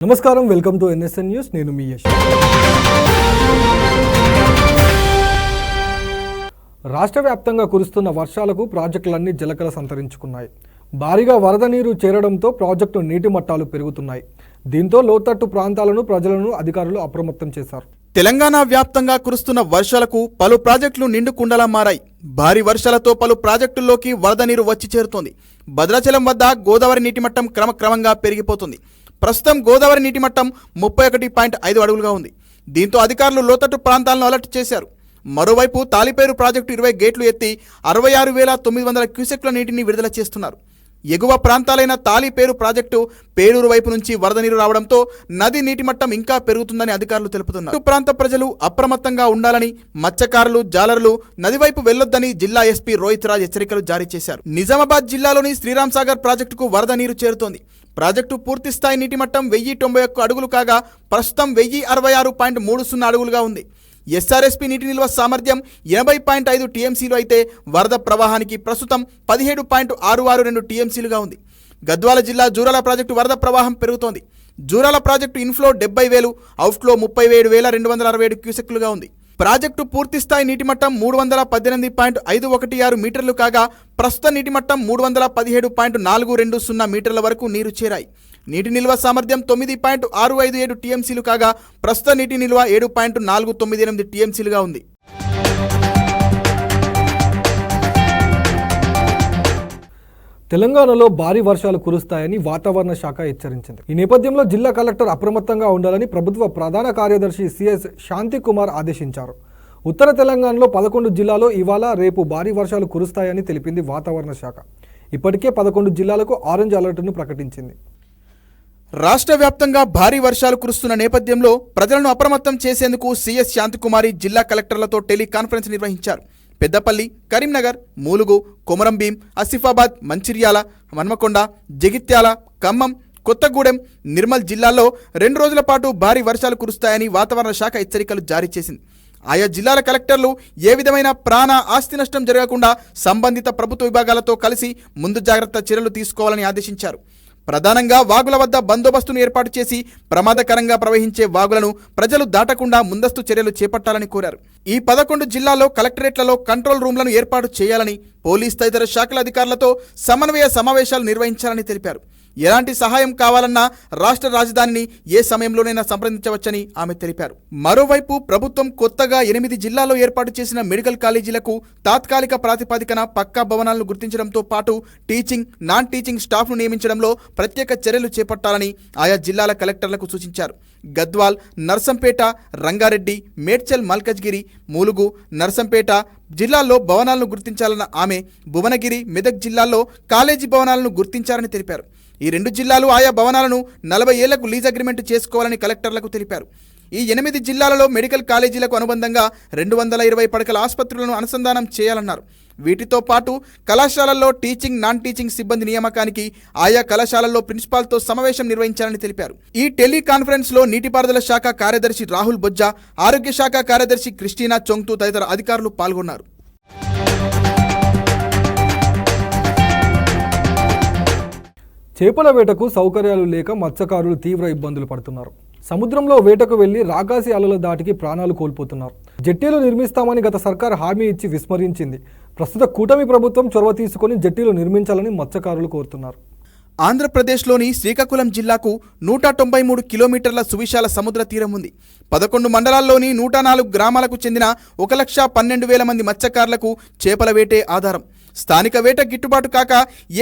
నమస్కారం, welcome to NSN news. నేను మీ యశ్. రాష్ట్ర వ్యాప్తంగా కురుస్తున్న వర్షాలకు ప్రాజెక్టులన్నీ జలకళ సంతరించుకున్నాయి. భారీగా వరద నీరు చేరడంతో ప్రాజెక్టు నీటి మట్టాలు పెరుగుతున్నాయి. దీంతో లోతట్టు ప్రాంతాలను ప్రజలను అధికారులు అప్రమత్తం చేశారు. తెలంగాణ వ్యాప్తంగా కురుస్తున్న వర్షాలకు పలు ప్రాజెక్టులు నిండు కుండలా మారాయి. భారీ వర్షాలతో పలు ప్రాజెక్టుల్లోకి వరద నీరు వచ్చి చేరుతోంది. భద్రాచలం వద్ద గోదావరి నీటి మట్టం క్రమక్రమంగా పెరిగిపోతుంది. ప్రస్తుతం గోదావరి నీటి మట్టం 31.5 అడుగులుగా ఉంది. దీంతో అధికారులు లోతట్టు ప్రాంతాలను అలర్ట్ చేశారు. మరోవైపు తాలిపేరు ప్రాజెక్టు 20 గేట్లు ఎత్తి 66,900 క్యూసెక్ల నీటిని విడుదల చేస్తున్నారు. ఎగువ ప్రాంతాలైన తాలిపేరు ప్రాజెక్టు పేరూరు వైపు నుంచి వరద నీరు రావడంతో నది నీటి మట్టం ఇంకా పెరుగుతుందని అధికారులు తెలుపుతున్నారు. ప్రాంత ప్రజలు అప్రమత్తంగా ఉండాలని, మత్స్యకారులు, జాలరులు నది వైపు వెళ్లొద్దని జిల్లా ఎస్పీ రోహిత్ రాజ్ హెచ్చరికలు జారీ చేశారు. నిజామాబాద్ జిల్లాలోని శ్రీరామ్ సాగర్ ప్రాజెక్టుకు వరద నీరు చేరుతోంది. ప్రాజెక్టు పూర్తి స్థాయి నీటి మట్టం 1091 అడుగులు కాగా ప్రస్తుతం 1066.30 అడుగులుగా ఉంది. ఎస్ఆర్ఎస్పీ నీటి నిల్వ సామర్థ్యం 80.5 టీఎంసీలు అయితే వరద ప్రవాహానికి ప్రస్తుతం 17.662 టీఎంసీలుగా ఉంది. గద్వాల జిల్లా జూరాల ప్రాజెక్టు వరద ప్రవాహం పెరుగుతోంది. జూరాల ప్రాజెక్టు ఇన్ఫ్లో 70,000, అవుట్ఫ్లో 37,267 క్యూసెక్లుగా ఉంది. ప్రాజెక్టు పూర్తిస్థాయి నీటి మట్టం 318.516 మీటర్లు కాగా ప్రస్తుత నీటి మట్టం 317.420 మీటర్ల వరకు నీరు చేరాయి. నీటి నిల్వ సామర్థ్యం 9.657 టీఎంసీలు కాగా ప్రస్తుత నీటి నిల్వ 7.498 టీఎంసీలుగా ఉంది. తెలంగాణలో భారీ వర్షాలు కురుస్తాయని వాతావరణ శాఖ హెచ్చరించింది. ఈ నేపథ్యంలో జిల్లా కలెక్టర్ అప్రమత్తంగా ఉండాలని ప్రభుత్వ ప్రధాన కార్యదర్శి సిఎస్ శాంతికుమార్ ఆదేశించారు. ఉత్తర తెలంగాణలో 11 జిల్లాలో ఇవాళ రేపు భారీ వర్షాలు కురుస్తాయని తెలిపింది వాతావరణ శాఖ. ఇప్పటికే 11 జిల్లాలకు ఆరెంజ్ అలర్ట్ను ప్రకటించింది. రాష్ట్ర వ్యాప్తంగా భారీ వర్షాలు కురుస్తున్న నేపథ్యంలో ప్రజలను అప్రమత్తం చేసేందుకు సిఎస్ శాంతికుమారి జిల్లా కలెక్టర్లతో టెలికాన్ఫరెన్స్ నిర్వహించారు. పెద్దపల్లి, కరీంనగర్, మూలుగు, కొమరంభీం, ఆసిఫాబాద్, మంచిర్యాల, హన్మకొండ, జగిత్యాల, ఖమ్మం, కొత్తగూడెం, నిర్మల్ జిల్లాల్లో 2 రోజుల పాటు భారీ వర్షాలు కురుస్తాయని వాతావరణ శాఖ హెచ్చరికలు జారీ చేసింది. ఆయా జిల్లాల కలెక్టర్లు ఏ విధమైన ప్రాణ ఆస్తి నష్టం జరగకుండా సంబంధిత ప్రభుత్వ విభాగాలతో కలిసి ముందు జాగ్రత్త చర్యలు తీసుకోవాలని ఆదేశించారు. ప్రధానంగా వాగుల వద్ద బందోబస్తును ఏర్పాటు చేసి ప్రమాదకరంగా ప్రవహించే వాగులను ప్రజలు దాటకుండా ముందస్తు చర్యలు చేపట్టాలని కోరారు. ఈ 11 జిల్లాల్లో కలెక్టరేట్లలో కంట్రోల్ రూమ్లను ఏర్పాటు చేయాలని, పోలీస్ తదితర శాఖల అధికారులతో సమన్వయ సమావేశాలు నిర్వహించాలని తెలిపారు. ఎలాంటి సహాయం కావాలన్నా రాష్ట్ర రాజధానిని ఏ సమయంలోనైనా సంప్రదించవచ్చని ఆమె తెలిపారు. మరోవైపు ప్రభుత్వం కొత్తగా 8 జిల్లాల్లో ఏర్పాటు చేసిన మెడికల్ కాలేజీలకు తాత్కాలిక ప్రాతిపదికన పక్కా భవనాలను గుర్తించడంతో పాటు టీచింగ్, నాన్ టీచింగ్ స్టాఫ్ను నియమించడంలో ప్రత్యేక చర్యలు చేపట్టాలని ఆయా జిల్లాల కలెక్టర్లకు సూచించారు. గద్వాల్, నర్సంపేట, రంగారెడ్డి, మేడ్చల్, మల్కజ్గిరి, మూలుగు, నర్సంపేట జిల్లాల్లో భవనాలను గుర్తించాలన్న ఆమె భువనగిరి, మెదక్ జిల్లాల్లో కాలేజీ భవనాలను గుర్తించారని తెలిపారు. ఈ 2 జిల్లాలు ఆయా భవనాలను 40 ఏళ్లకు లీజ్ అగ్రిమెంట్ చేసుకోవాలని కలెక్టర్లకు తెలిపారు. ఈ 8 జిల్లాలలో మెడికల్ కాలేజీలకు అనుబంధంగా 220 పడకల ఆసుపత్రులను అనుసంధానం చేయాలన్నారు. వీటితో పాటు కళాశాలల్లో టీచింగ్, నాన్ టీచింగ్ సిబ్బంది నియామకానికి ఆయా కళాశాలల్లో ప్రిన్సిపాల్తో సమావేశం నిర్వహించాలని తెలిపారు. ఈ టెలికాన్ఫరెన్స్లో నీటిపారుదల శాఖ కార్యదర్శి రాహుల్ బొజ్జా, ఆరోగ్య శాఖ కార్యదర్శి క్రిస్టినా చొంగ్తు తదితర అధికారులు పాల్గొన్నారు. చేపల వేటకు సౌకర్యాలు లేక మత్స్యకారులు తీవ్ర ఇబ్బందులు పడుతున్నారు. సముద్రంలో వేటకు వెళ్లి రాకాసి అలల దాటికి ప్రాణాలు కోల్పోతున్నారు. జెట్టీలు నిర్మిస్తామని గత సర్కార్ హామీ ఇచ్చి విస్మరించింది. ప్రస్తుత కూటమి ప్రభుత్వం చొరవ తీసుకుని జెట్టీలు నిర్మించాలని మత్స్యకారులు కోరుతున్నారు. ఆంధ్రప్రదేశ్లోని శ్రీకాకుళం జిల్లాకు 193 కిలోమీటర్ల సువిశాల సముద్ర తీరం ఉంది. 11 మండలాల్లోని 104 గ్రామాలకు చెందిన 1,12,000 మంది మత్స్యకారులకు చేపల వేటే ఆధారం. స్థానిక వేట గిట్టుబాటు కాక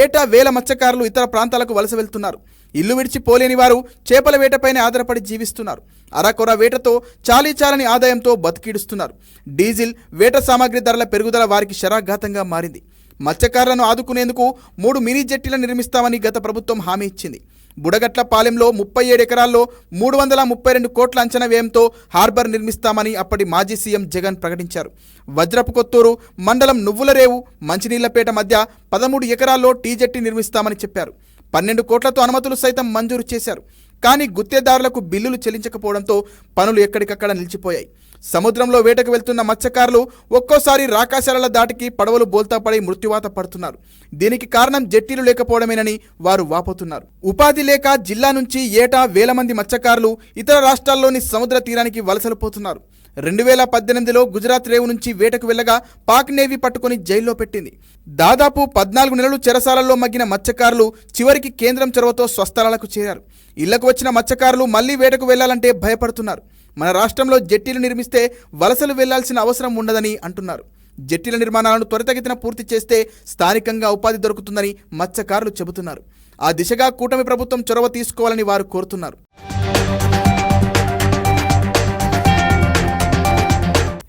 ఏటా వేల మత్స్యకారులు ఇతర ప్రాంతాలకు వలస వెళ్తున్నారు. ఇల్లు విడిచి పోలేని వారు చేపల వేటపైనే ఆధారపడి జీవిస్తున్నారు. అరకొర వేటతో చాలీచాలని ఆదాయంతో బతికిడుస్తున్నారు. డీజిల్, వేట సామాగ్రి ధరల పెరుగుదల వారికి శరాఘాతంగా మారింది. మత్స్యకారులను ఆదుకునేందుకు 3 మినీ జెట్టీలను నిర్మిస్తామని గత ప్రభుత్వం హామీ ఇచ్చింది. బుడగట్ల పాలెంలో 37 ఎకరాల్లో 332 కోట్ల అంచనా వ్యయంతో హార్బర్ నిర్మిస్తామని అప్పటి మాజీ సీఎం జగన్ ప్రకటించారు. వజ్రపు కొత్తూరు మండలం నువ్వులరేవు, మంచినీళ్లపేట మధ్య 13 ఎకరాల్లో టీ జెట్టి నిర్మిస్తామని చెప్పారు. 12 కోట్లతో అనుమతులు సైతం మంజూరు చేశారు. కానీ గుత్తేదారులకు బిల్లులు చెల్లించకపోవడంతో పనులు ఎక్కడికక్కడ నిలిచిపోయాయి. సముద్రంలో వేటకు వెళ్తున్న మత్స్యకారులు ఒక్కోసారి రాకాశాల దాటికి పడవలు బోల్తా పడి మృత్యువాత పడుతున్నారు. దీనికి కారణం జట్టీలు లేకపోవడమేనని వారు వాపోతున్నారు. ఉపాధి లేక జిల్లా నుంచి ఏటా వేల మంది మత్స్యకారులు ఇతర రాష్ట్రాల్లోని సముద్ర తీరానికి వలసలు పోతున్నారు. 2018లో గుజరాత్ రేవు నుంచి వేటకు వెళ్లగా పాక్ నేవీ పట్టుకుని జైల్లో పెట్టింది. దాదాపు 14 నెలలు చెరసాలలో మగ్గిన మత్స్యకారులు చివరికి కేంద్రం చొరవతో స్వస్థలాలకు చేరారు. ఇళ్లకు వచ్చిన మత్స్యకారులు మళ్లీ వేటకు వెళ్లాలంటే భయపడుతున్నారు. మన రాష్ట్రంలో జట్టీలు నిర్మిస్తే వలసలు వెళ్లాల్సిన అవసరం ఉండదని అంటున్నారు. జట్టీల నిర్మాణాలను త్వరితగతిన పూర్తి చేస్తే స్థానికంగా ఉపాధి దొరుకుతుందని మత్స్యకారులు చెబుతున్నారు. ఆ దిశగా కూటమి ప్రభుత్వం చొరవ తీసుకోవాలని వారు కోరుతున్నారు.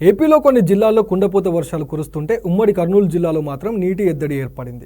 ఏపీలో కొన్ని జిల్లాల్లో కుండపోత వర్షాలు కురుస్తుంటే ఉమ్మడి కర్నూలు జిల్లాలో మాత్రం నీటి ఎద్దడి ఏర్పడింది.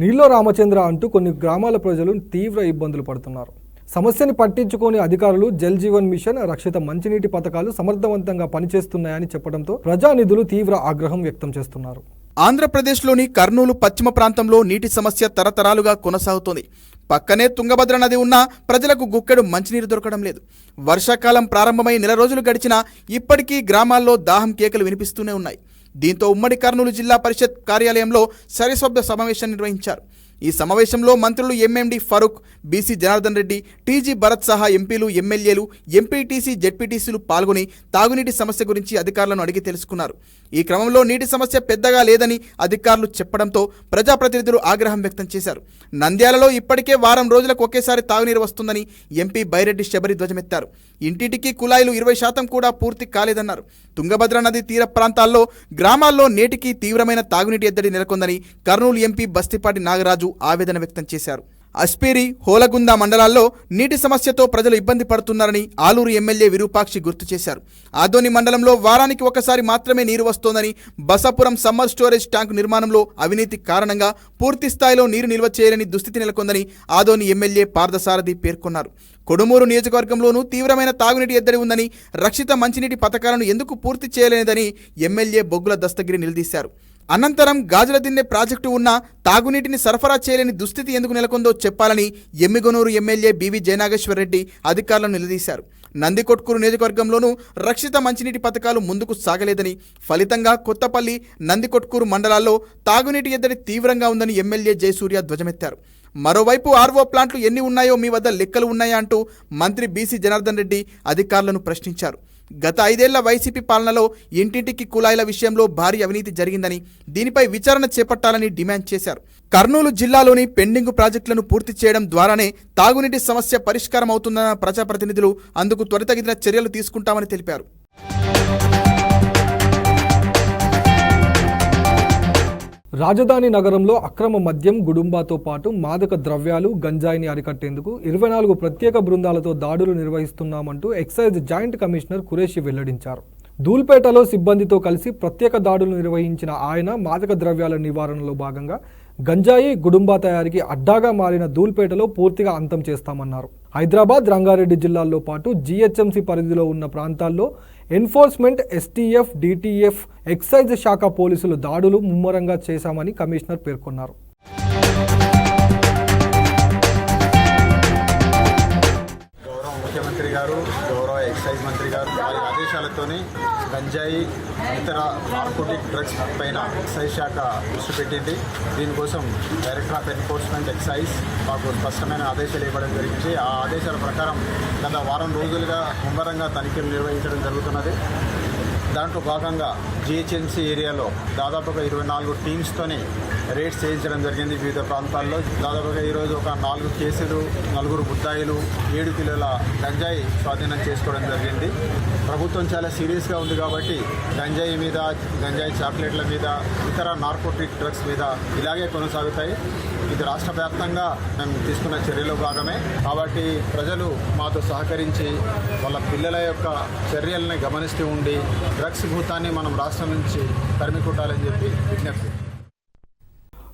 నీళ్ళో రామచంద్ర అంటూ కొన్ని గ్రామాల ప్రజలు తీవ్ర ఇబ్బందులు పడుతున్నారు. సమస్యని పట్టించుకోని అధికారులు జల్ జీవన్ మిషన్, రక్షిత మంచినీటి పథకాలు సమర్థవంతంగా పనిచేస్తున్నాయని చెప్పడంతో ప్రజానిధులు తీవ్ర ఆగ్రహం వ్యక్తం చేస్తున్నారు. ఆంధ్రప్రదేశ్లోని కర్నూలు పశ్చిమ ప్రాంతంలో నీటి సమస్య తరతరాలుగా కొనసాగుతోంది. పక్కనే తుంగభద్ర నది ఉన్నా ప్రజలకు గుక్కెడు మంచినీరు దొరకడం లేదు. వర్షాకాలం ప్రారంభమై నెల రోజులు గడిచినా ఇప్పటికీ గ్రామాల్లో దాహం కేకలు వినిపిస్తూనే ఉన్నాయి. దీంతో ఉమ్మడి కర్నూలు జిల్లా పరిషత్ కార్యాలయంలో సర్వసభ్య సమావేశం నిర్వహించారు. ఈ సమావేశంలో మంత్రులు MMD Farooq, BC Janardhan Reddy, TG Bharat సహా ఎంపీలు, ఎమ్మెల్యేలు, ఎంపీటీసీ, జెడ్పీటీసీలు పాల్గొని తాగునీటి సమస్య గురించి అధికారులను అడిగి తెలుసుకున్నారు. ఈ క్రమంలో నీటి సమస్య పెద్దగా లేదని అధికారులు చెప్పడంతో ప్రజాప్రతినిధులు ఆగ్రహం వ్యక్తం చేశారు. నంద్యాలలో ఇప్పటికే వారం రోజులకు ఒకేసారి తాగునీరు వస్తుందని ఎంపీ బైరెడ్డి శబరి ధ్వజమెత్తారు. ఇంటింటికి కుళాయిలు 20% కూడా పూర్తి కాలేదన్నారు. తుంగభద్ర నది తీర ప్రాంతాల్లో గ్రామాల్లో నేటికి తీవ్రమైన తాగునీటి ఎద్దడి నెలకొందని కర్నూలు ఎంపీ బస్తిపాటి నాగరాజు ఆవేదన వ్యక్తం చేశారు. అస్పేరి, హోలగుంద మండలాల్లో నీటి సమస్యతో ప్రజలు ఇబ్బంది పడుతున్నారని ఆలూరు ఎమ్మెల్యే విరూపాక్షి గుర్తు చేశారు. ఆదోని మండలంలో వారానికి ఒకసారి మాత్రమే నీరు వస్తోందని, బసాపురం సమ్మర్ స్టోరేజ్ ట్యాంకు నిర్మాణంలో అవినీతి కారణంగా పూర్తి స్థాయిలో నీరు నిల్వ చేయలేని దుస్థితి నెలకొందని ఆదోని ఎమ్మెల్యే పార్థసారథి పేర్కొన్నారు. కొడుమూరు నియోజకవర్గంలోనూ తీవ్రమైన తాగునీటి ఎద్దడి ఉందని, రక్షిత మంచినీటి పథకాలను ఎందుకు పూర్తి చేయలేదని ఎమ్మెల్యే బొగ్గుల దస్తగిరి నిలదీశారు. అనంతరం గాజుల దిన్నె ప్రాజెక్టు ఉన్నా తాగునీటిని సరఫరా చేయలేని దుస్థితి ఎందుకు నెలకొందో చెప్పాలని ఎమ్మిగనూరు ఎమ్మెల్యే బీవీ జయనాగేశ్వర్ రెడ్డి అధికారులను నిలదీశారు. నందికొట్కూరు నియోజకవర్గంలోనూ రక్షిత మంచినీటి పథకాలు ముందుకు సాగలేదని, ఫలితంగా కొత్తపల్లి, నందికొట్కూరు మండలాల్లో తాగునీటి ఎద్దడి తీవ్రంగా ఉందని ఎమ్మెల్యే జయసూర్య ధ్వజమెత్తారు. మరోవైపు ఆర్ఓ ప్లాంట్లు ఎన్ని ఉన్నాయో మీ వద్ద లెక్కలు ఉన్నాయా అంటూ మంత్రి బీసీ జనార్దన్ రెడ్డి అధికారులను ప్రశ్నించారు. గత 5 ఏళ్ల వైసీపీ పాలనలో ఇంటింటికి కుళాయిల విషయంలో భారీ అవినీతి జరిగిందని, దీనిపై విచారణ చేపట్టాలని డిమాండ్ చేశారు. కర్నూలు జిల్లాలోని పెండింగ్ ప్రాజెక్టులను పూర్తి చేయడం ద్వారానే తాగునీటి సమస్య పరిష్కారం అవుతుందన్న ప్రజాప్రతినిధులు అందుకు త్వరితగిన చర్యలు తీసుకుంటామని తెలిపారు. రాజధాని నగరంలో అక్రమ మద్యం, గుడుంబాతో పాటు మాదక ద్రవ్యాలు, గంజాయిని అరికట్టేందుకు 24 ప్రత్యేక బృందాలతో దాడులు నిర్వహిస్తున్నామంటూ ఎక్సైజ్ జాయింట్ కమిషనర్ ఖురేషి వెల్లడించారు. ధూల్పేటలో సిబ్బందితో కలిసి ప్రత్యేక దాడులు నిర్వహించిన ఆయన మాదక ద్రవ్యాల నివారణలో భాగంగా గంజాయి, గుడుంబా తయారీకి అడ్డాగా మారిన ధూల్పేటలో పూర్తిగా అంతం చేస్తామన్నారు. హైదరాబాద్, రంగారెడ్డి జిల్లాల్లో పాటు జీహెచ్ఎంసీ పరిధిలో ఉన్న ప్రాంతాల్లో ఎన్ఫోర్స్మెంట్, ఎస్టీఎఫ్, డిటిఎఫ్, ఎక్సైజ్ శాఖ పోలీసులు దాడులు ముమ్మరంగా చేశామని కమిషనర్ పేర్కొన్నారు. ముఖ్యమంత్రి గారు, గౌరవ ఎక్సైజ్ మంత్రి గారు వారి ఆదేశాలతోనే గంజాయి, ఇతర నార్కోటిక్ డ్రగ్స్ పైన ఎక్సైజ్ శాఖ దృష్టి పెట్టింది. దీనికోసం డైరెక్టర్ ఆఫ్ ఎన్ఫోర్స్మెంట్, ఎక్సైజ్ మాకు స్పష్టమైన ఆదేశాలు ఇవ్వడం జరిగింది. ఆ ఆదేశాల ప్రకారం గత వారం రోజులుగా ముమ్మరంగా తనిఖీలు నిర్వహించడం జరుగుతున్నది. దాంట్లో భాగంగా జిహెచ్ఎంసీ ఏరియాలో దాదాపుగా 24 టీమ్స్తోనే రేడ్స్ చేయించడం జరిగింది. వివిధ ప్రాంతాల్లో దాదాపుగా ఈరోజు ఒక 4 కేసులు, 4 ముద్దాయిలు, 7 కిలోల గంజాయి స్వాధీనం చేసుకోవడం జరిగింది. ప్రభుత్వం చాలా సీరియస్గా ఉంది కాబట్టి గంజాయి మీద, గంజాయి చాక్లెట్ల మీద, ఇతర నార్కోటిక్ డ్రగ్స్ మీద ఇలాగే కొనసాగుతాయి. ఇది రాష్ట్ర వ్యాప్తంగా మేము తీసుకున్న చర్యలో భాగమే. కాబట్టి ప్రజలు మాతో సహకరించి వాళ్ళ పిల్లల యొక్క చర్యల్ని గమనిస్తూ ఉండి డ్రగ్స్ భూతాన్ని మనం రాష్ట్రం నుంచి తరిమి కొట్టాలని చెప్పి విజ్ఞప్తి.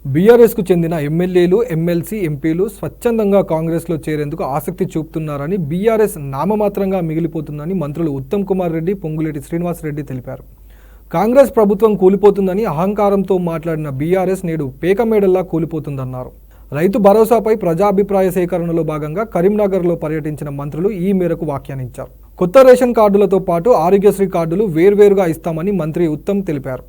బీఆర్ఎస్కు చెందిన ఎమ్మెల్యేలు, ఎమ్మెల్సీ, ఎంపీలు స్వచ్ఛందంగా కాంగ్రెస్లో చేరేందుకు ఆసక్తి చూపుతున్నారని, బీఆర్ఎస్ నామమాత్రంగా మిగిలిపోతుందని మంత్రులు ఉత్తమ్ కుమార్ రెడ్డి, పొంగులేటి శ్రీనివాసరెడ్డి తెలిపారు. కాంగ్రెస్ ప్రభుత్వం కూలిపోతుందని అహంకారంతో మాట్లాడిన బీఆర్ఎస్ నేడు పేకమేడల్లా కూలిపోతుందన్నారు. రైతు భరోసాపై ప్రజాభిప్రాయ సేకరణలో భాగంగా కరీంనగర్లో పర్యటించిన మంత్రులు ఈ మేరకు వ్యాఖ్యానించారు. కొత్త రేషన్ కార్డులతో పాటు ఆరోగ్యశ్రీ కార్డులు వేర్వేరుగా ఇస్తామని మంత్రి ఉత్తమ్ తెలిపారు.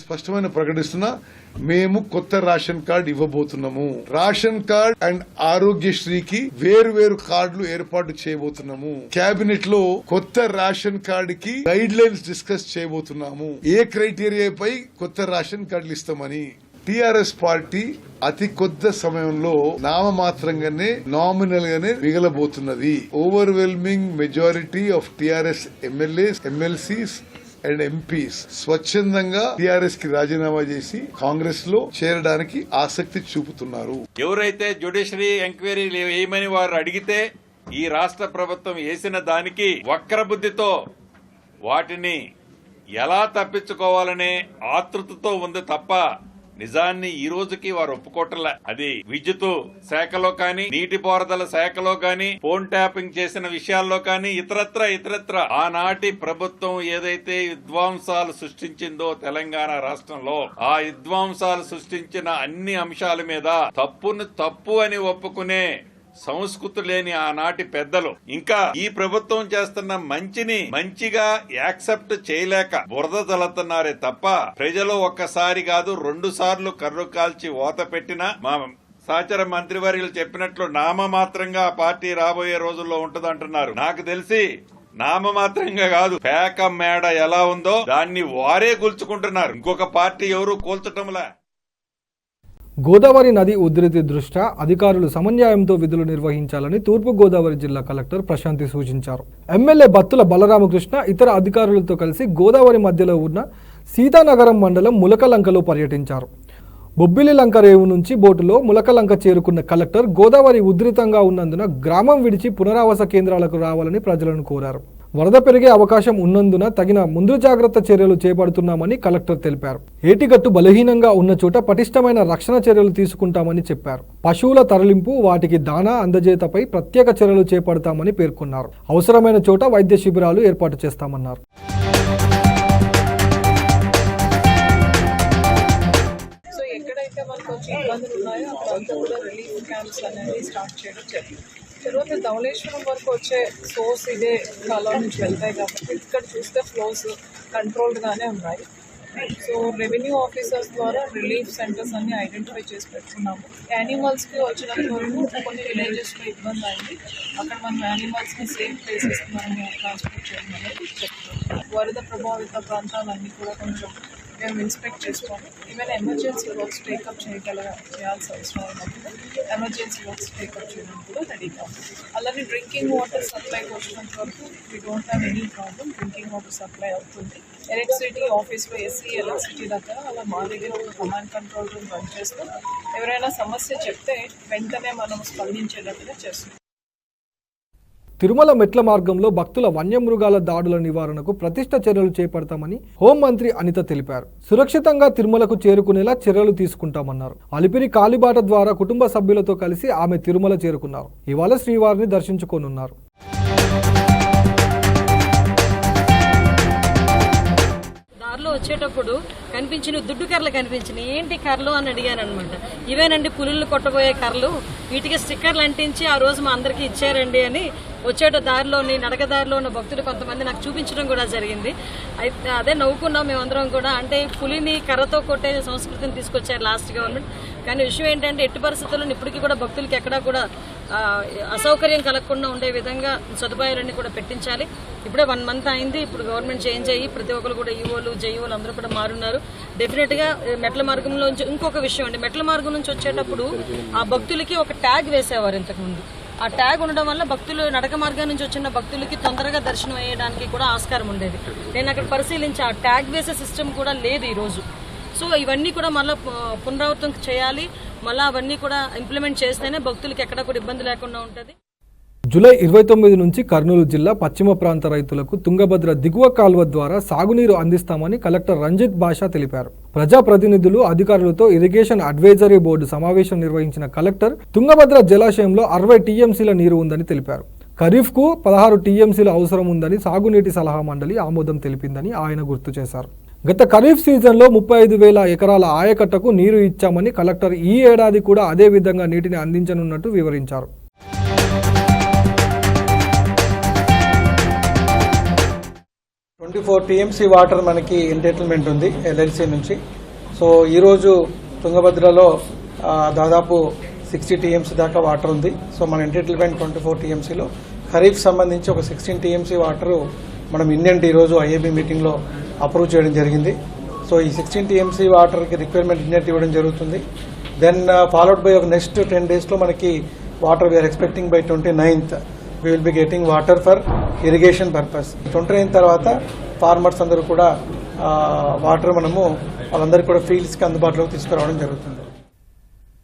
స్పష్టమైన ప్రకటిస్తున్నా, మేము కొత్త రేషన్ కార్డు ఇవ్వబోతున్నాము. రేషన్ కార్డ్ అండ్ ఆరోగ్యశ్రీకి వేరు కార్డులు ఏర్పాటు చేయబోతున్నాము. కేబినెట్ లో కొత్త రేషన్ కార్డు కి గైడ్ లైన్స్ డిస్కస్ చేయబోతున్నాము. ఏ క్రైటీరియాపై కొత్త రేషన్ కార్డులు ఇస్తామని. టిఆర్ఎస్ పార్టీ అతి కొద్ది సమయంలో నామమాత్రంగానే నామినల్ గానే మిగలబోతున్నది. Overwhelming majority of TRS MLAs, MLCs and MPs స్వచ్ఛందంగా టిఆర్ఎస్ కి రాజీనామా చేసి కాంగ్రెస్ లో చేరడానికి ఆసక్తి చూపుతున్నారు. ఎవరైతే జ్యుడిషియరీ ఎంక్వైరీ వేయమని వారు అడిగితే ఈ రాష్ట్ర ప్రభుత్వం వేసిన దానికి వక్రబుద్ధితో వాటిని ఎలా తప్పించుకోవాలనే ఆతృతతో ఉంది తప్ప నిజాన్ని ఈ రోజుకి వారు ఒప్పుకోవట్లే. అది విద్యుత్ శాఖలో కానీ, నీటిపారుదల శాఖలో కానీ, ఫోన్ ట్యాపింగ్ చేసిన విషయాల్లో కానీ, ఇతరత్ర ఆనాటి ప్రభుత్వం ఏదైతే విధ్వంసాలు సృష్టించిందో తెలంగాణ రాష్ట్రంలో, ఆ విధ్వంసాలు సృష్టించిన అన్ని అంశాల మీద తప్పును తప్పు అని ఒప్పుకునే సంస్కృతి లేని ఆనాటి పెద్దలు ఇంకా ఈ ప్రభుత్వం చేస్తున్న మంచిని మంచిగా యాక్సెప్ట్ చేయలేక బురద చల్లుతున్నారే తప్ప ప్రజలు ఒక్కసారి కాదు 2 సార్లు కర్రు కాల్చి ఓత పెట్టినా మా సహచర మంత్రివర్యులు చెప్పినట్లు నామమాత్రంగా ఆ పార్టీ రాబోయే రోజుల్లో ఉంటదంటున్నారు. నాకు తెలిసి నామమాత్రంగా కాదు, పేక మేడ ఎలా ఉందో దాన్ని వారే కూల్చుకుంటున్నారు. ఇంకొక పార్టీ ఎవరు కూల్చటంలా. గోదావరి నది ఉధృతి దృష్ట్యా అధికారులు సమన్వయంతో విధులు నిర్వహించాలని తూర్పు గోదావరి జిల్లా కలెక్టర్ ప్రశాంతి సూచించారు. ఎమ్మెల్యే బత్తుల బలరామకృష్ణ ఇతర అధికారులతో కలిసి గోదావరి మధ్యలో ఉన్న సీతానగరం మండలం ములకలంకలో పర్యటించారు. బొబ్బిలి లంక రేవు నుంచి బోటులో ములకలంక చేరుకున్న కలెక్టర్ గోదావరి ఉధృతంగా ఉన్నందున గ్రామం విడిచి పునరావాస కేంద్రాలకు రావాలని ప్రజలను కోరారు. వరద పెరిగే అవకాశం ఉన్నందున తగిన ముందు జాగ్రత్త చర్యలు చేపడుతున్నామని కలెక్టర్ తెలిపారు. ఏటిగట్టు బలహీనంగా ఉన్న చోట పటిష్టమైన రక్షణ చర్యలు తీసుకుంటామని చెప్పారు. పశువుల తరలింపు, వాటికి దానా అందజేతపై ప్రత్యేక చర్యలు చేపడతామని పేర్కొన్నారు. అవసరమైన చోట వైద్య శిబిరాలు ఏర్పాటు చేస్తామన్నారు. ఎక్కడైతే మనకు వచ్చి ఇబ్బందులు ఉన్నాయో అక్కడంతా కూడా రిలీఫ్ క్యాంప్స్ అనేది స్టార్ట్ చేయడం జరిగింది. తర్వాత ధవళేశ్వరం వరకు వచ్చే సోర్స్ ఇదే కాలం నుంచి వెళ్తాయి కాబట్టి ఇక్కడ చూస్తే ఫ్లోస్ కంట్రోల్డ్గానే ఉన్నాయి. సో రెవెన్యూ ఆఫీసర్స్ ద్వారా రిలీఫ్ సెంటర్స్ అన్ని ఐడెంటిఫై చేసి పెట్టుకున్నాము. యానిమల్స్కి వచ్చినంత వరకు కొన్ని విలేజెస్లో ఇబ్బంది అయింది. అక్కడ మనం యానిమల్స్ని సేఫ్ ప్లేసెస్కి మనము ట్రాన్స్పోర్ట్ చేయడం అనేది చెప్తున్నాం. వరద ప్రభావిత ప్రాంతాలన్నీ కూడా కొంచెం మేము ఇన్స్పెక్ట్ చేసుకోవాలి. ఈవెన్ ఎమర్జెన్సీ వర్క్స్ టేకప్ చేయాల్సి అవసరం అయినప్పుడు ఎమర్జెన్సీ వర్క్స్ టేకప్ చేయడం కూడా రెడీగా ఉంది. అలానే డ్రింకింగ్ వాటర్ సప్లైకి వచ్చినంత వరకు we don't have any problem. Drinking water supply అవుతుంది. ఎలక్ట్రిసిటీ ఆఫీస్లో ఎస్సీ ఎలక్ట్రిసిటీ దగ్గర అలా మా దగ్గర ఒక కమాండ్ కంట్రోల్ రూమ్ రన్ చేస్తూ ఎవరైనా సమస్య చెప్తే వెంటనే మనం స్పందించేటట్టుగా చేస్తున్నాం. తిరుమల మెట్ల మార్గంలో భక్తుల వన్యమృగాల దాడుల నివారణకు ప్రతిష్ట చర్యలు చేపడతామని హోంమంత్రి అనిత తెలిపారు. సురక్షితంగా తిరుమలకు చేరుకునేలా చర్యలు తీసుకుంటామన్నారు. అలిపిరి కాలిబాట ద్వారా కుటుంబ సభ్యులతో కలిసి ఆమె తిరుమల చేరుకున్నారు. ఇవాళ శ్రీవారిని దర్శించుకోనున్నారు. దారిలో వచ్చేటప్పుడు కనిపించిన దుడ్డు కర్రలు కనిపించినాయి. ఏంటి కర్రలు అని అడిగాను అనమాట. ఇవేనండి పులులు కొట్టబోయే కర్రలు, వీటికి స్టిక్కర్లు అంటించి ఆ రోజు మా అందరికీ ఇచ్చారండి అని వచ్చేట దారిలోని నడక దారిలో ఉన్న భక్తులు కొంతమంది నాకు చూపించడం కూడా జరిగింది. అయితే అదే నవ్వుకున్నాం మేమందరం కూడా. అంటే పులిని కర్రతో కొట్టే సంస్కృతిని తీసుకొచ్చారు లాస్ట్ గవర్నమెంట్. కానీ విషయం ఏంటంటే ఎట్టి పరిస్థితుల్లో ఇప్పటికీ కూడా భక్తులకి ఎక్కడా కూడా అసౌకర్యం కలగకుండా ఉండే విధంగా సదుపాయాలన్నీ కూడా పెట్టించాలి. ఇప్పుడే 1 మంత్ అయింది. ఇప్పుడు గవర్నమెంట్ చేంజ్ అయ్యి ప్రతి ఒక్కరు కూడా ఈఓలు జేఈఓలు అందరూ కూడా మారున్నారు. డెఫినెట్గా మెట్ల మార్గంలోంచి ఇంకొక విషయం అండి, మెట్ల మార్గం నుంచి వచ్చేటప్పుడు ఆ భక్తులకి ఒక ట్యాగ్ వేసేవారు ఇంతకుముందు. ఆ ట్యాగ్ ఉండడం వల్ల భక్తులు నడక మార్గం నుంచి వచ్చిన భక్తులకి తొందరగా దర్శనం అయ్యడానికి కూడా ఆస్కారం ఉండేది. నేను అక్కడ పరిశీలించి ఆ ట్యాగ్ వేసే సిస్టమ్ కూడా లేదు ఈరోజు. సో ఇవన్నీ కూడా మళ్ళీ పునరావృతం చేయాలి. మళ్ళీ అవన్నీ కూడా ఇంప్లిమెంట్ చేస్తేనే భక్తులకి ఎక్కడ కూడా ఇబ్బంది లేకుండా ఉంటుంది. జూలై 29 నుంచి కర్నూలు జిల్లా పశ్చిమ ప్రాంత రైతులకు తుంగభద్ర దిగువ కాల్వ ద్వారా సాగునీరు అందిస్తామని కలెక్టర్ రంజిత్ బాషా తెలిపారు. ప్రజాప్రతినిధులు, అధికారులతో ఇరిగేషన్ అడ్వైజరీ బోర్డు సమావేశం నిర్వహించిన కలెక్టర్ తుంగభద్ర జలాశయంలో 60 టీఎంసీల నీరు ఉందని తెలిపారు. ఖరీఫ్కు 16 టీఎంసీలు అవసరం ఉందని సాగునీటి సలహా మండలి ఆమోదం తెలిపిందని ఆయన గుర్తు చేశారు. గత ఖరీఫ్ సీజన్లో 35,000 ఎకరాల ఆయకట్టకు నీరు ఇచ్చామని కలెక్టర్ ఈ ఏడాది కూడా అదే విధంగా నీటిని అందించనున్నట్టు వివరించారు. టీఎంసీ వాటర్ మనకి ఎంటైటిల్మెంట్ ఉంది ఎల్ఎల్సీ నుంచి. సో ఈరోజు తుంగభద్రలో దాదాపు 60 టీఎంసీ దాకా వాటర్ ఉంది. సో మన ఎంటైటిల్మెంట్ 24 టీఎంసీలో ఖరీఫ్ సంబంధించి ఒక 16 టీఎంసీ వాటర్ మనం ఇండియన్ ఈరోజు ఐఏబీ మీటింగ్లో అప్రూవ్ చేయడం జరిగింది. సో ఈ 16 టీఎంసీ వాటర్కి రిక్వైర్మెంట్ ఇండియన్ ఇవ్వడం జరుగుతుంది. దెన్ ఫాలోడ్ బై ఒక నెక్స్ట్ 10 డేస్లో మనకి water we are expecting by 29th we will be getting water for irrigation purpose. 29 తర్వాత ఫార్మర్స్ అందరూ కూడా వాటర్ మనము వాళ్ళందరికీ కూడా ఫీల్డ్స్కి అందుబాటులోకి తీసుకురావడం జరుగుతుంది.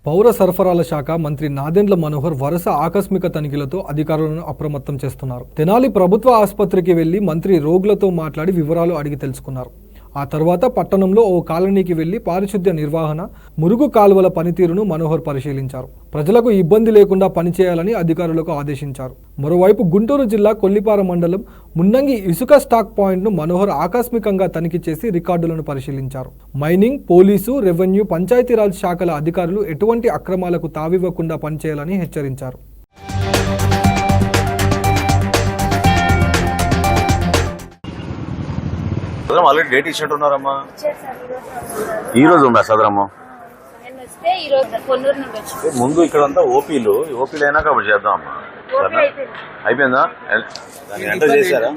పౌర సరఫరాల శాఖ మంత్రి నాదెండ్ల మనోహర్ వరుస ఆకస్మిక తనిఖీలతో అధికారులను అప్రమత్తం చేస్తున్నారు. తెనాలి ప్రభుత్వ ఆసుపత్రికి వెళ్లి మంత్రి రోగులతో మాట్లాడి వివరాలు అడిగి తెలుసుకున్నారు. ఆ తర్వాత పట్టణంలో ఓ కాలనీకి వెళ్లి పారిశుద్ధ్య నిర్వహణ, మురుగు కాలువల పనితీరును మనోహర్ పరిశీలించారు. ప్రజలకు ఇబ్బంది లేకుండా పనిచేయాలని అధికారులకు ఆదేశించారు. మరోవైపు గుంటూరు జిల్లా కొల్లిపార మండలం మున్నంగి ఇసుక స్టాక్ పాయింట్ను మనోహర్ ఆకస్మికంగా తనిఖీ చేసి రికార్డులను పరిశీలించారు. మైనింగ్, పోలీసు, రెవెన్యూ, పంచాయతీరాజ్ శాఖల అధికారులు ఎటువంటి అక్రమాలకు తావివ్వకుండా పనిచేయాలని హెచ్చరించారు. ఆల్రెడీ డేట్ ఇచ్చినట్టున్నారమ్మా. ఈ రోజు ఉందా సదరమ్మ? ముందు ఇక్కడ అంతా ఓపీలు అయినాక అప్పుడు చేద్దాం అమ్మా. అయిపోయిందా? దాన్ని ఎంటర్ చేశారా?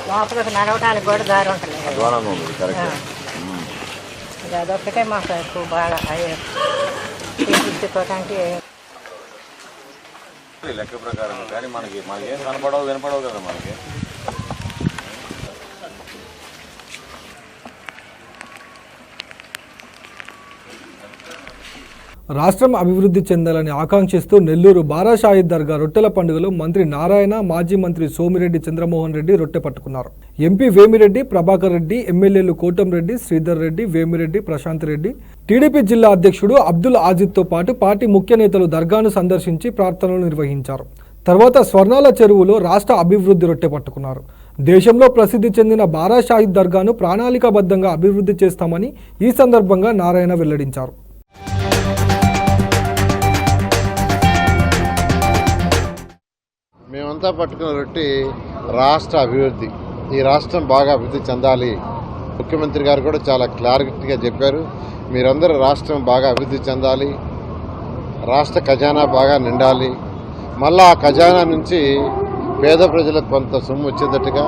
లోపలికి నడవడానికి కూడా దారి ఉంటుంది. అధ్వానంగా ఉంది. కరెక్ట్. అదొక్కటే మాకు ఎక్కువ బాగా తీసుకోవటానికి లెక్క ప్రకారం. కానీ మనకి ఏం కనపడవు వినపడవు కదా మనకి. రాష్ట్రం అభివృద్ధి చెందాలని ఆకాంక్షిస్తూ నెల్లూరు బారా షాహిద్ దర్గా రొట్టెల పండుగలో మంత్రి నారాయణ, మాజీ మంత్రి సోమిరెడ్డి చంద్రమోహన్ రెడ్డి రొట్టె పట్టుకున్నారు. ఎంపీ వేమిరెడ్డి ప్రభాకర్ రెడ్డి, ఎమ్మెల్యేలు కోటంరెడ్డి, శ్రీధర్ రెడ్డి, వేమిరెడ్డి, ప్రశాంత్ రెడ్డి, టీడీపీ జిల్లా అధ్యక్షుడు అబ్దుల్ ఆజిద్తో పాటు పార్టీ ముఖ్య నేతలు దర్గాను సందర్శించి ప్రార్థనలు నిర్వహించారు. తర్వాత స్వర్ణాల చెరువులో రాష్ట్ర అభివృద్ధి రొట్టె పట్టుకున్నారు. దేశంలో ప్రసిద్ధి చెందిన బారా షాహిద్ దర్గాను ప్రణాళికాబద్ధంగా అభివృద్ధి చేస్తామని ఈ సందర్భంగా నారాయణ వెల్లడించారు. మేమంతా పట్టుకున్న రొట్టి రాష్ట్ర అభివృద్ధి. ఈ రాష్ట్రం బాగా అభివృద్ధి చెందాలి. ముఖ్యమంత్రి గారు కూడా చాలా క్లారిటీగా చెప్పారు. మీరందరూ రాష్ట్రం బాగా అభివృద్ధి చెందాలి, రాష్ట్ర ఖజానా బాగా నిండాలి, మళ్ళా ఆ ఖజానా నుంచి పేద ప్రజలకు కొంత సొమ్ము వచ్చేటట్టుగా,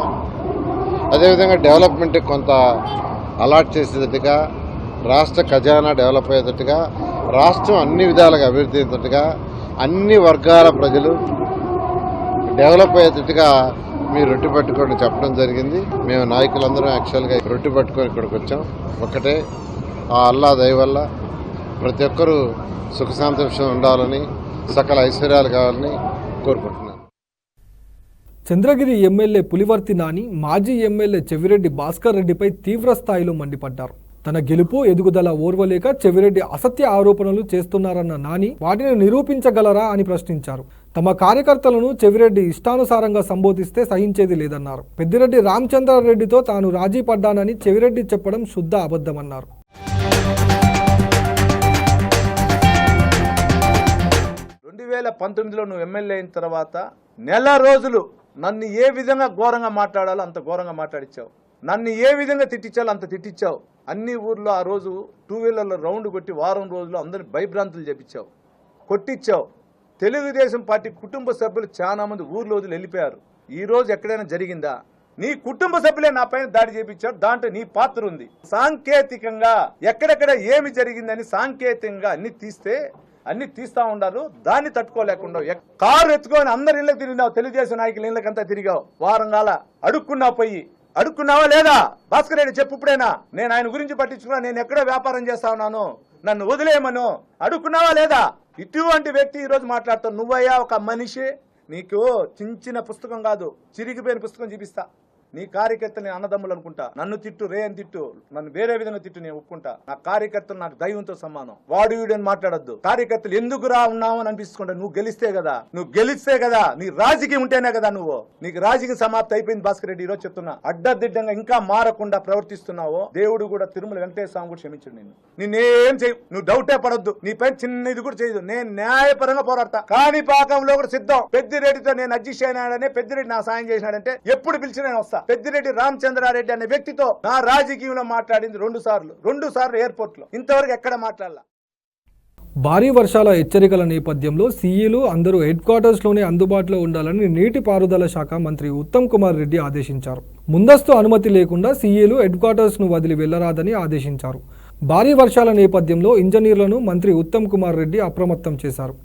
అదేవిధంగా డెవలప్మెంట్కి కొంత అలాట్ చేసేటట్టుగా, రాష్ట్ర ఖజానా డెవలప్ అయ్యేటట్టుగా, రాష్ట్రం అన్ని విధాలుగా అభివృద్ధి అయ్యేటట్టుగా, అన్ని వర్గాల ప్రజలు డెవలప్ అయ్యేటట్టుగా మీరు రొట్టె పట్టుకొని చెప్పడం జరిగింది. మేము నాయకులందరం యాక్చువల్గా రొట్టె పట్టుకొని ఇక్కడికి వచ్చాం. ఒక్కటే, ఆ అల్లా దయ వల్ల ప్రతి ఒక్కరూ సుఖ సంతోషం ఉండాలని, సకల ఐశ్వర్యాలు కావాలని కోరుకుంటున్నాను. చంద్రగిరి ఎమ్మెల్యే పులివర్తి నాని మాజీ ఎమ్మెల్యే చెవిరెడ్డి భాస్కర్ రెడ్డిపై తీవ్ర స్థాయిలో మండిపడ్డారు. తన గెలుపు ఎదుగుదల ఓర్వలేక చెవిరెడ్డి అసత్య ఆరోపణలు చేస్తున్నారన్న నాని వాటిని నిరూపించగలరా అని ప్రశ్నించారు. తమ కార్యకర్తలను చెవిరెడ్డి ఇష్టానుసారంగా సంబోధిస్తే సహించేది లేదన్నారు. పెద్దిరెడ్డి రామచంద్రారెడ్డితో తాను రాజీ పడ్డానని చెవిరెడ్డి చెప్పడం శుద్ధ అబద్ధమన్నారు. 2019లో నువ్వు ఎమ్మెల్యే అయిన తర్వాత నెల రోజులు నన్ను ఏ విధంగా ఘోరంగా మాట్లాడాలో అంత ఘోరంగా మాట్లాడించావు. నన్ను ఏ విధంగా తిట్టించాలో అంత తిట్టించావు. అన్ని ఊర్లో ఆ రోజు 2 వీలర్లో రౌండ్ కొట్టి వారం రోజులు అందరిని భయభ్రాంతులు చేపించావు, కొట్టించావు. తెలుగుదేశం పార్టీ కుటుంబ సభ్యులు చాలా మంది ఊర్లో వదిలి వెళ్ళిపోయారు. ఈ రోజు ఎక్కడైనా జరిగిందా? నీ కుటుంబ సభ్యులే నా పైన దాడి చేపించారు. దాంట్లో నీ పాత్ర ఉంది. సాంకేతికంగా ఎక్కడెక్కడ ఏమి జరిగిందని సాంకేతికంగా అన్ని తీస్తా ఉండారు. దాన్ని తట్టుకోలేకుండా కారు ఎత్తుకొని అందరి ఇళ్ళకి తిరిగినావు. తెలుగుదేశం నాయకుల ఇళ్ళకంతా తిరిగావు. వారం కాల అడుక్కున్నావా లేదా? భాస్కర్ రెడ్డి చెప్పు ఇప్పుడైనా. నేను ఆయన గురించి పట్టించుకున్నా. నేను ఎక్కడో వ్యాపారం చేస్తా ఉన్నాను, నన్ను వదిలేయమను. అడుక్కున్నావా లేదా? ఇటువంటి వ్యక్తి ఈ రోజు మాట్లాడుతావు. నువ్వయ్యా ఒక మనిషి. నీకు చించిన పుస్తకం కాదు, చిరిగిపోయిన పుస్తకం చూపిస్తా. నీ కార్యకర్తని అన్నదమ్ములు అనుకుంటా. నన్ను తిట్టు, రే అని తిట్టు, నన్ను వేరే విధంగా తిట్టు, నేను ఒప్పుకుంటా. నా కార్యకర్తలు నాకు దైవంతో సమానం. వాడు వీడు అని మాట్లాడద్దు. కార్యకర్తలు ఎందుకు రా ఉన్నావు అని అనిపిస్తుంటా. నువ్వు గెలిస్తే కదా నీ రాజకీయం ఉంటేనే కదా నీకు రాజకీయ సమాప్తి అయిపోయింది. భాస్కర్ రెడ్డి ఈరోజు చెప్తున్నా, అడ్డదిడ్డంగా ఇంకా మారకుండా ప్రవర్తిస్తున్నావో దేవుడు కూడా తిరుమల వెంకటేశ్వర స్వామి కూడా క్షమించడు నిన్నేం చేయవు. నువ్వు డౌటే పడొద్దు. నీ పైన చిన్న ఇది కూడా చేయదు. నేను న్యాయపరంగా పోరాడతా. కాణిపాకంలో కూడా సిద్ధం. పెద్దిరెడ్డితో నేను అడ్జస్ట్ అయినాడనే, పెద్దిరెడ్డి నా సాయం చేసినాడంటే ఎప్పుడు పిలిచి నేను వస్తా. పెద్దిరెడ్డి రామచంద్రారెడ్డి అనే వ్యక్తితో నా రాజకీయంలో మాట్లాడింది 2 సార్లు ఎయిర్పోర్ట్ లో. ఇంతవరకు ఎక్కడ మాట్లాడాల. భారీ వర్షాల హెచ్చరికల నేపథ్యంలో సీఈలు అందరూ హెడ్ క్వార్టర్స్లోనే అందుబాటులో ఉండాలని నీటిపారుదల శాఖ మంత్రి ఉత్తమ్ కుమార్ రెడ్డి ఆదేశించారు. ముందస్తు అనుమతి లేకుండా సీఈలు హెడ్ క్వార్టర్స్ను వదిలి వెళ్లరాదని ఆదేశించారు. భారీ వర్షాల నేపథ్యంలో ఇంజనీర్లను మంత్రి ఉత్తమ్ కుమార్ రెడ్డి అప్రమత్తం చేశారు.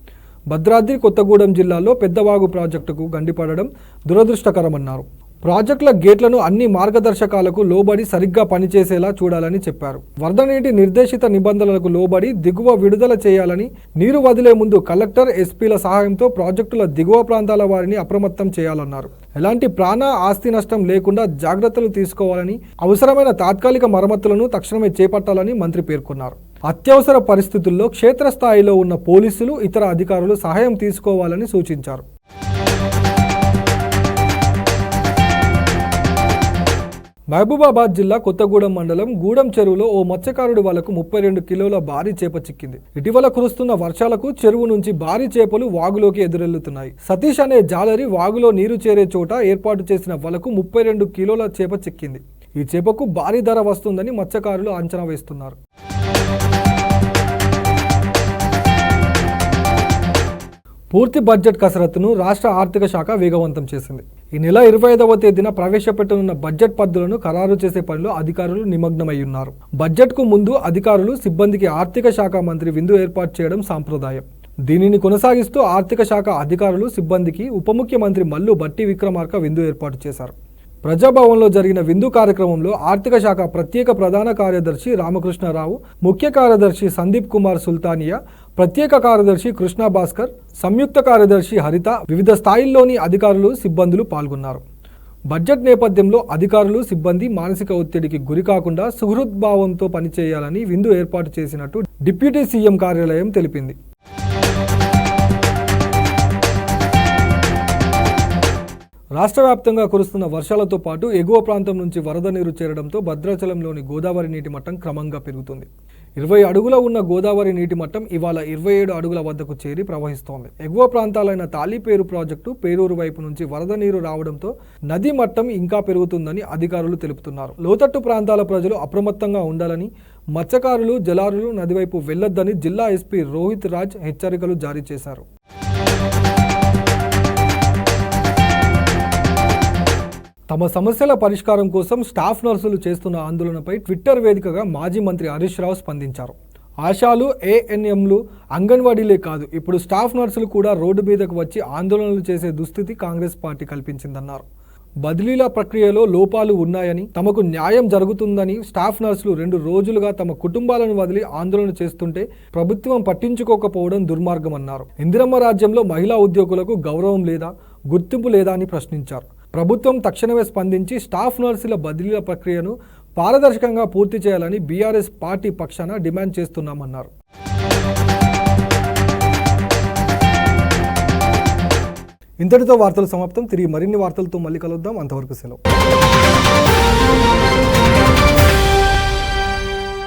భద్రాద్రి కొత్తగూడెం జిల్లాలో పెద్దవాగు ప్రాజెక్టుకు గండిపడడం దురదృష్టకరమన్నారు. ప్రాజెక్టుల గేట్లను అన్ని మార్గదర్శకాలకు లోబడి సరిగ్గా పనిచేసేలా చూడాలని చెప్పారు. వరద నీటి నిర్దేశిత నిబంధనలకు లోబడి దిగువ విడుదల చేయాలని, నీరు వదిలే ముందు కలెక్టర్, ఎస్పీల సహాయంతో ప్రాజెక్టుల దిగువ ప్రాంతాల వారిని అప్రమత్తం చేయాలన్నారు. ఎలాంటి ప్రాణ ఆస్తి నష్టం లేకుండా జాగ్రత్తలు తీసుకోవాలని, అవసరమైన తాత్కాలిక మరమ్మతులను తక్షణమే చేపట్టాలని మంత్రి పేర్కొన్నారు. అత్యవసర పరిస్థితుల్లో క్షేత్రస్థాయిలో ఉన్న పోలీసులు, ఇతర అధికారులు సహాయం తీసుకోవాలని సూచించారు. మహబూబాబాద్ జిల్లా కొత్తగూడెం మండలం గూడెం చెరువులో ఓ మత్స్యకారుడి వలకు 32 కిలోల భారీ చేప చిక్కింది. ఇటీవల కురుస్తున్న వర్షాలకు చెరువు నుంచి భారీ చేపలు వాగులోకి ఎదురెళ్లుతున్నాయి. సతీష్ అనే జాలరి వాగులో నీరు చేరే చోట ఏర్పాటు చేసిన వలకు 32 కిలోల చేప చిక్కింది. ఈ చేపకు భారీ ధర వస్తుందని మత్స్యకారులు అంచనా వేస్తున్నారు. పూర్తి బడ్జెట్ కసరత్తును రాష్ట్ర ఆర్థిక శాఖ వేగవంతం చేసింది. ఈ నెల 25వ తేదీన ప్రవేశపెట్టనున్న బడ్జెట్ పద్ధతులను ఖరారు చేసే పనిలో అధికారులు నిమగ్నమయ్యున్నారు. బడ్జెట్కు ముందు అధికారులు, సిబ్బందికి ఆర్థిక శాఖ మంత్రి విందు ఏర్పాటు చేయడం సాంప్రదాయం. దీనిని కొనసాగిస్తూ ఆర్థిక శాఖ అధికారులు, సిబ్బందికి ఉప ముఖ్యమంత్రి మల్లు భట్టి విక్రమార్క విందు ఏర్పాటు చేశారు. ప్రజాభవన్లో జరిగిన విందు కార్యక్రమంలో ఆర్థిక శాఖ ప్రత్యేక ప్రధాన కార్యదర్శి రామకృష్ణారావు, ముఖ్య కార్యదర్శి సందీప్ కుమార్ సుల్తానియా, ప్రత్యేక కార్యదర్శి కృష్ణ భాస్కర్, సంయుక్త కార్యదర్శి హరిత, వివిధ స్థాయిల్లోని అధికారులు, సిబ్బందులు పాల్గొన్నారు. బడ్జెట్ నేపథ్యంలో అధికారులు, సిబ్బంది మానసిక ఒత్తిడికి గురి కాకుండా సుహృద్భావంతో పనిచేయాలని విందు ఏర్పాటు చేసినట్టు డిప్యూటీ సీఎం కార్యాలయం తెలిపింది. రాష్ట్ర వ్యాప్తంగా కురుస్తున్న వర్షాలతో పాటు ఎగువ ప్రాంతం నుంచి వరద నీరు చేరడంతో భద్రాచలంలోని గోదావరి నీటి మట్టం క్రమంగా పెరుగుతుంది. 20 అడుగుల ఉన్న గోదావరి నీటి మట్టం ఇవాళ 27 అడుగుల వద్దకు చేరి ప్రవహిస్తోంది. ఎగువ ప్రాంతాలైన తాళిపేరు ప్రాజెక్టు, పేరూరు వైపు నుంచి వరద నీరు రావడంతో నది మట్టం ఇంకా పెరుగుతుందని అధికారులు తెలుపుతున్నారు. లోతట్టు ప్రాంతాల ప్రజలు అప్రమత్తంగా ఉండాలని, మత్స్యకారులు, జలారులు నదివైపు వెళ్లొద్దని జిల్లా ఎస్పీ రోహిత్ రాజ్ హెచ్చరికలు జారీ చేశారు. తమ సమస్యల పరిష్కారం కోసం స్టాఫ్ నర్సులు చేస్తున్న ఆందోళనపై ట్విట్టర్ వేదికగా మాజీ మంత్రి హరీష్ రావు స్పందించారు. ఆశాలు, ఏఎన్ఎంలు, అంగన్వాడీలే కాదు, ఇప్పుడు స్టాఫ్ నర్సులు కూడా రోడ్డు మీదకు వచ్చి ఆందోళనలు చేసే దుస్థితి కాంగ్రెస్ పార్టీ కల్పించిందన్నారు. బదిలీల ప్రక్రియలో లోపాలు ఉన్నాయని, తమకు న్యాయం జరుగుతుందని స్టాఫ్ నర్సులు 2 రోజులుగా తమ కుటుంబాలను వదిలి ఆందోళన చేస్తుంటే ప్రభుత్వం పట్టించుకోకపోవడం దుర్మార్గమన్నారు. ఇందిరమ్మ రాజ్యంలో మహిళా ఉద్యోగులకు గౌరవం లేదా, గుర్తింపు లేదా అని ప్రశ్నించారు. ప్రభుత్వం తక్షణమే స్పందించి స్టాఫ్ నర్సుల బదిలీల ప్రక్రియను పారదర్శకంగా పూర్తి చేయాలని బీఆర్ఎస్ పార్టీ పక్షాన డిమాండ్ చేస్తున్నామన్నారు. ఇంతటితో వార్తలు సమాప్తం. తిరిగి మరిన్ని వార్తలతో మళ్ళీ కలుద్దాం. అంతవరకు సెలవు.